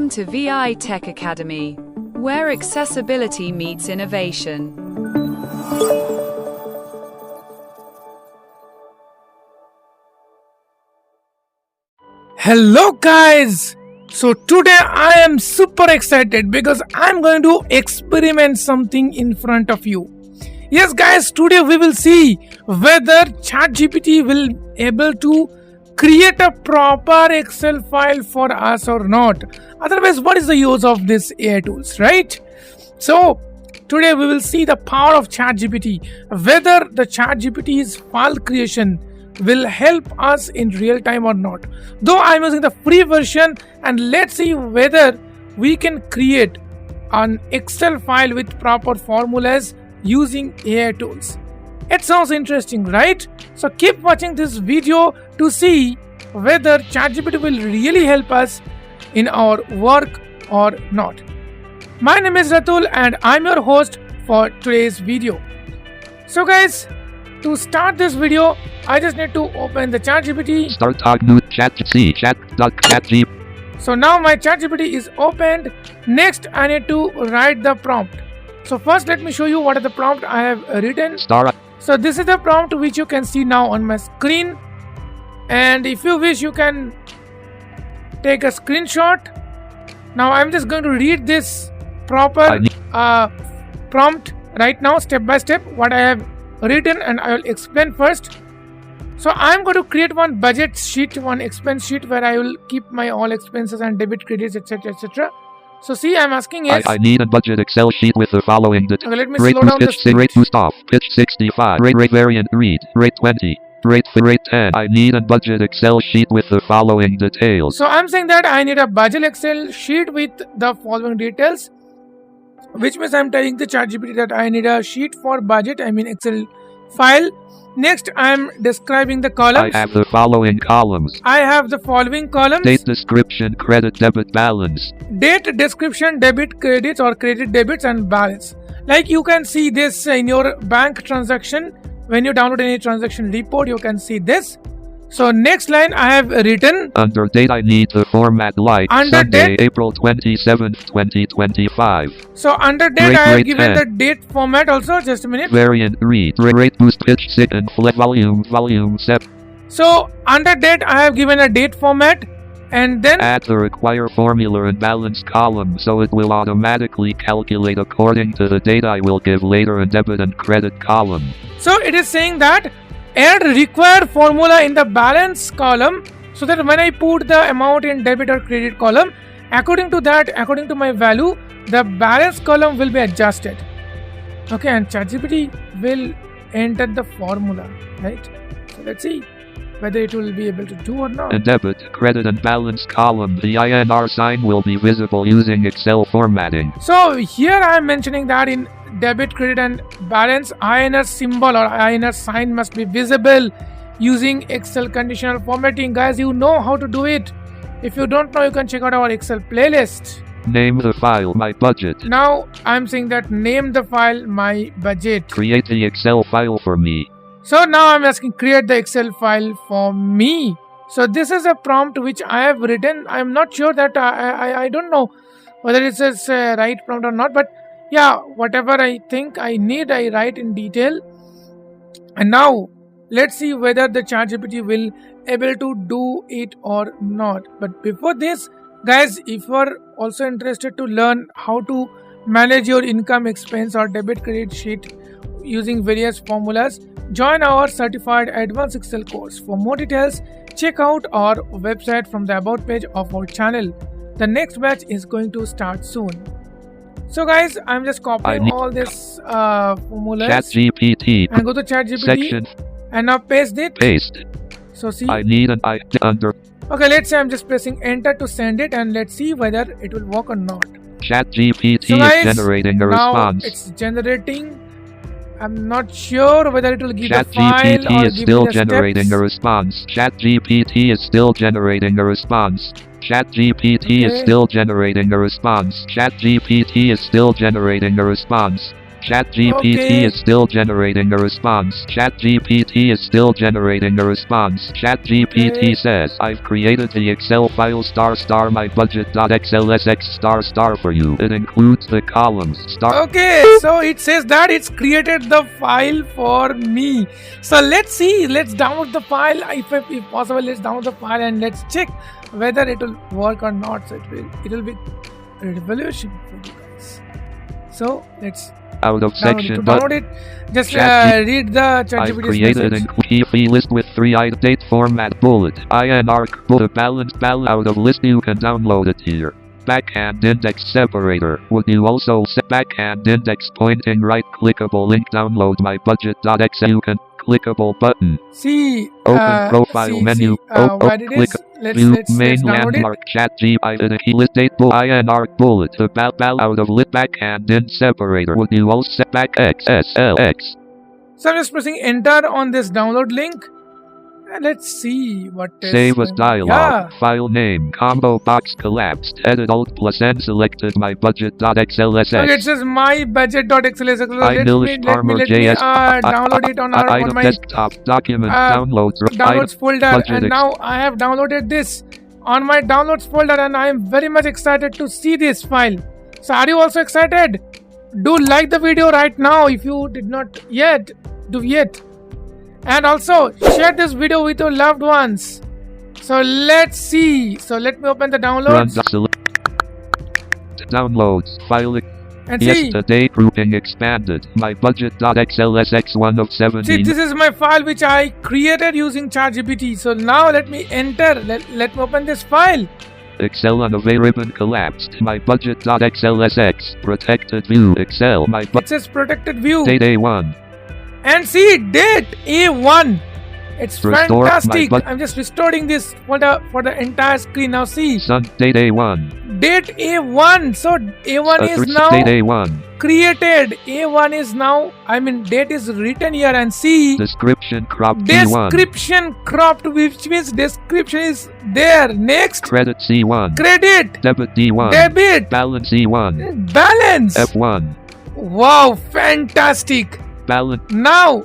Welcome to V.I Tech Academy, where accessibility meets innovation. Hello guys! So today I am super excited because I'm going to experiment something in front of you. Yes guys, today we will see whether ChatGPT will able to create a proper Excel file for us or not. Otherwise, what is the use of this AI tools, right? So today we will see the power of ChatGPT, whether the ChatGPT's file creation will help us in real time or not. Though I'm using the free version, and let's see whether we can create an Excel file with proper formulas using AI tools. It sounds interesting, right? So keep watching this video to see whether ChatGPT will really help us in our work or not. My name is Ratul and I'm your host for today's video. So guys, to start this video, I just need to open the ChatGPT. Start new ChatGPT, chat.ChatGPT. So now my ChatGPT is opened. Next, I need to write the prompt. So first, let me show you what is the prompt I have written. So this is the prompt which you can see now on my screen. And if you wish, you can take a screenshot. Now I'm just going to read this proper prompt right now, step by step, what I have written, and I will explain first. So I'm going to create one budget sheet, one expense sheet where I will keep my all expenses and debit, credits, etc, etc. So see, I'm asking is I need a budget Excel sheet with the following okay, let me slow down the speed. Rate boost off, pitch 65, rate variant read, rate 20, rate 10. I need a budget Excel sheet with the following details. So I'm saying that I need a budget Excel sheet with the following details, which means I'm telling the ChatGPT that I need a sheet for budget, I mean Excel file. Next, I'm describing the columns. I have the following columns. Date, description, credit, debit, balance. Date, description, debit, credits or credit debits and balance. Like you can see this in your bank transaction. When you download any transaction report, you can see this. So next line I have written. Under date, I need the format like under Sunday, date, April 27th, 2025. So under date, I have given 10. The date format also. Just a minute. Variant read, rate boost, pitch 6 and flat volume 7. So under date, I have given a date format, and then add the require formula and balance column so it will automatically calculate according to the date I will give later in debit and credit column. So it is saying that add required formula in the balance column so that when I put the amount in debit or credit column, according to that, according to my value, the balance column will be adjusted. Okay, and ChatGPT will enter the formula, right? So let's see whether it will be able to do or not. In debit, credit and balance column, the INR sign will be visible using Excel formatting. So here I am mentioning that in debit, credit and balance, INR symbol or INR sign must be visible using Excel conditional formatting. Guys, you know how to do it. If you don't know, you can check out our Excel playlist. Name the file my budget. Now I'm saying that name the file my budget. Create the Excel file for me. So now I'm asking create the Excel file for me. So this is a prompt which I have written. I'm not sure that I don't know whether it's a right prompt or not, but yeah, whatever I think I need, I write in detail. And now let's see whether the ChatGPT will able to do it or not. But before this, guys, if you are also interested to learn how to manage your income, expense or debit credit sheet using various formulas, join our certified advanced Excel course. For more details, check out our website from the about page of our channel. The next batch is going to start soon. So guys, I'm just copying all this formulas. ChatGPT. And go to ChatGPT section. And now paste it. Paste. So see. I need an under. Okay, let's say I'm just pressing enter to send it, and let's see whether it will work or not. ChatGPT so guys, is generating a now response. It's generating. I'm not sure whether it will give a file ChatGPT or is give still me the generating steps. a response. ChatGPT is still generating a response. ChatGPT is still generating a response. ChatGPT is still generating a response. ChatGPT Okay. is still generating a response. ChatGPT is still generating a response. ChatGPT Okay. says, I've created the Excel file my budget.xlsx for you. It includes the columns Okay, so it says that it's created the file for me. So let's see. Let's download the file. If possible, let's download the file and let's check whether it will work or not. So it will be a revolution for you guys. So let's out of section but download it. Just read the I've ChatGPT created message. a key list with 3 date format bullet INR bullet balance out of list. You can download it here. Backhand index separator. Would you also set backhand index pointing right clickable link download my budget.exe. You can clickable button. See, Open profile menu. Where it click. is. View Let's main download it. landmark ChatGPT key list date INR bullet out of lit backhand in separator. Would you also set back XSLX? So I'm just pressing enter on this download link. And let's see what is. Save as dialog. Yeah. File name. Combo box collapsed. Edit Alt plus N selected my budget.xlsx. Okay, it says my budget.xlsx. Let me download it on my desktop document downloads folder, and now I have downloaded this on my downloads folder, and I am very much excited to see this file. So are you also excited? Do like the video right now if you did not yet. Do yet. And also share this video with your loved ones. So let's see. So let me open the downloads. Downloads file And see. Yesterday grouping expanded. My budget.xlsx 1 of 17. See, this is my file which I created using ChatGPT. So now let me enter. Let me open this file. Excel on a ribbon collapsed. My budget.xlsx protected view. Excel. It says protected view. Date A1. And see, date A1. It's fantastic. I'm just restoring this for the entire screen. Now see. Date A1. Date A1. So A1 is now date A1. created. A1 is now, date is written here, and see. Description cropped Description D1. cropped, which means description is there. Next. Credit C1. Credit. Debit D1. Debit. Balance E1. Balance. F1. Wow, fantastic. Balance. Now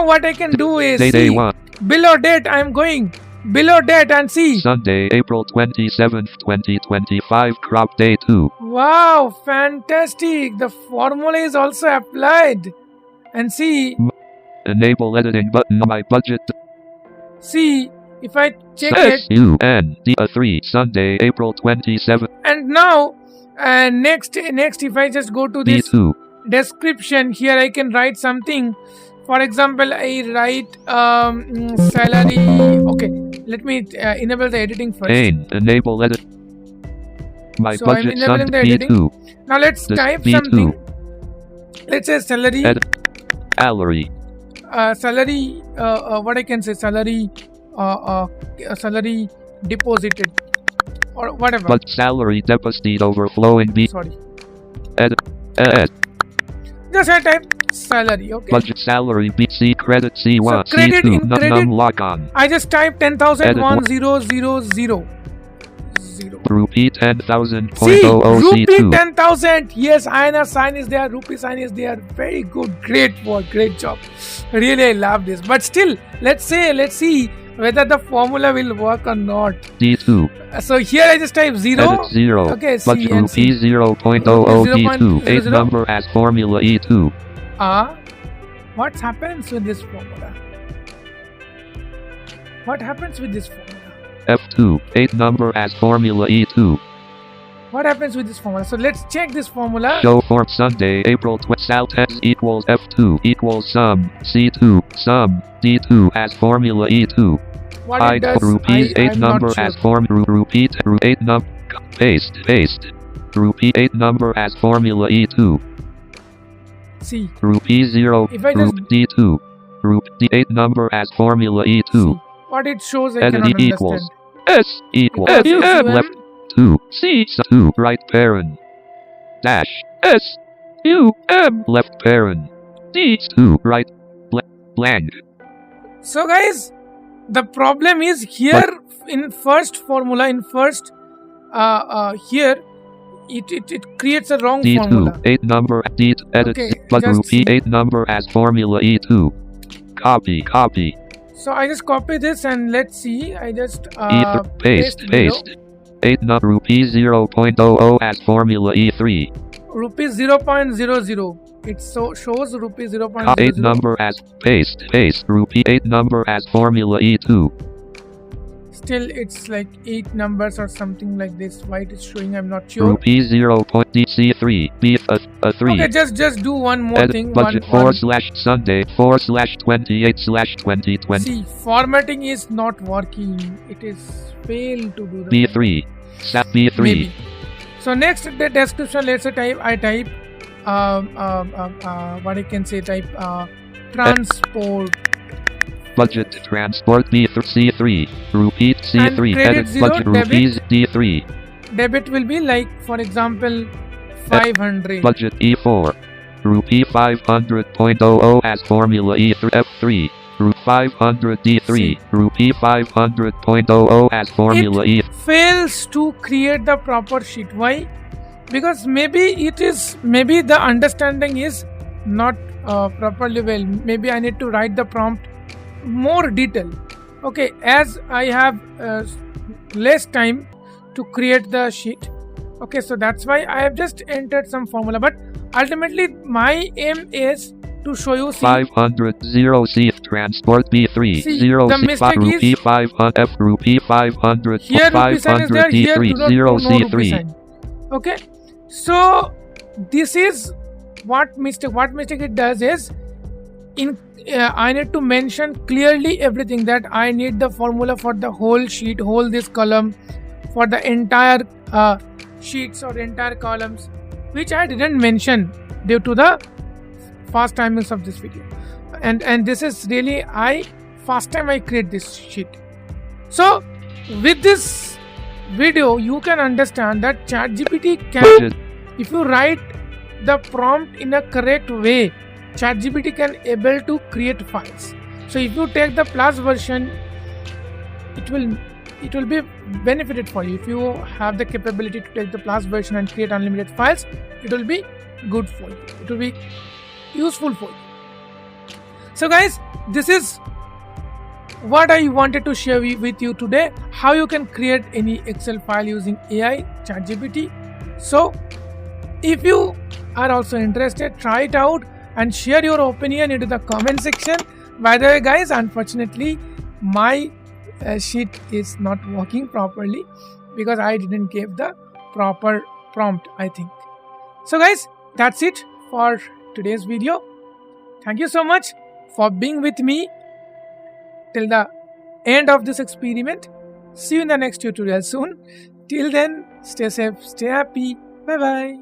what I can do is date see, A1. below date I'm going below date and see. Sunday, April 27th, 2025, crop day 2. Wow, fantastic. The formula is also applied. And see. Enable editing button on my budget. See, if I check it. SUND3, Sunday, April 27th. And now, next, if I just go to this D2. Description, here I can write something. For example, I write salary. Okay, let me enable the editing first. Enable edit. My So budget I'm enabling the editing. B2. Now let's type B2. something. Let's say salary. Salary. Salary. What I can say? Salary. Salary deposited, or whatever. But salary deposited overflowing B. Sorry. Edit. Just I type salary. Okay. Budget salary BC credit C1 So credit C2 in credit. num log on. I just type 10,000 Rupee 10,000.00 See, rupee C2. 10,000. Yes, INR sign is there. Rupee sign is there. Very good. Great work. Great job. Really, I love this. But still, let's see whether the formula will work or not. D2. So here I just type 0. Edit 0. Okay, Budget rupee 0.00 D2. 8 number as formula E2. What happens with this formula? What happens with this formula? F2. 8 number as formula E2. What happens with this formula? So let's check this formula. Show form Sunday, April 12th. Sal text equals F2 equals sum C2 sum D2 as formula E2. What it does, rupees 8 I'm number not sure. as form rupee 8 num paste rupee 8 number as formula E2. See. Rupee 0 If I just D2 rupee 8 number as formula E2. See, what it shows I Edit cannot equals understand. S equals Because M left 2 C 2 right parent dash S U M left parent D 2 right blank. So guys, the problem is here in first formula, here it creates a wrong D2, formula. 8 number, D, edit, Okay, but just rupee 8 number as formula E2. Copy. So I just copy this and let's see. I just E3, paste. below. 8 number rupee 0.00 as formula E3. Rupees 0.00. It shows rupees 0.00. 8 number as paste. Rupee 8 number as formula E2. Still, it's like 8 numbers or something like this. Why it is showing, I'm not sure. Rupee 0.DC3. B a 3. Okay, just do one more Edit thing. budget One. 4/Sunday 4/28/2020. See, formatting is not working. It is failed to do the B3. Sat B3. Maybe. So next, the description. Let's say I type what I can say. Type transport. Budget transport C3. Rupee C3. credit Edit zero, budget debit. rupees D3. Debit will be like, for example, 500. Budget E4. Rupee 500.00 as formula E3 F3. 500 D3. Rupee 500.00 as formula E. Fails to create the proper sheet. Why? Because maybe the understanding is not properly well. Maybe I need to write the prompt more detail. Okay, as I have less time to create the sheet. Okay, so that's why I have just entered some formula, but ultimately my aim is to show you. 500 0 C transport B3 See, 0 the C mistake rupee is 500 F rupee 500 here rupee sign is 500 there, here D3 no 0 rupee C3. sign. Okay, so this is what mistake it does is I need to mention clearly everything, that I need the formula for the whole sheet, this column, for the entire sheets or entire columns, which I didn't mention due to the fast timings of this video. And this is really first time I create this sheet. So with this video you can understand that ChatGPT can, if you write the prompt in a correct way, ChatGPT can able to create files. So if you take the plus version, it will be benefited for you. If you have the capability to take the plus version and create unlimited files, it will be good for you. It will be useful for you. So guys, this is what I wanted to share with you today, how you can create any Excel file using AI, ChatGPT. So if you are also interested, try it out and share your opinion into the comment section. By the way guys, unfortunately my sheet is not working properly because I didn't give the proper prompt, I think. So guys, that's it for today's video. Thank you so much for being with me till the end of this experiment. See you in the next tutorial soon. Till then, stay safe, stay happy. Bye bye.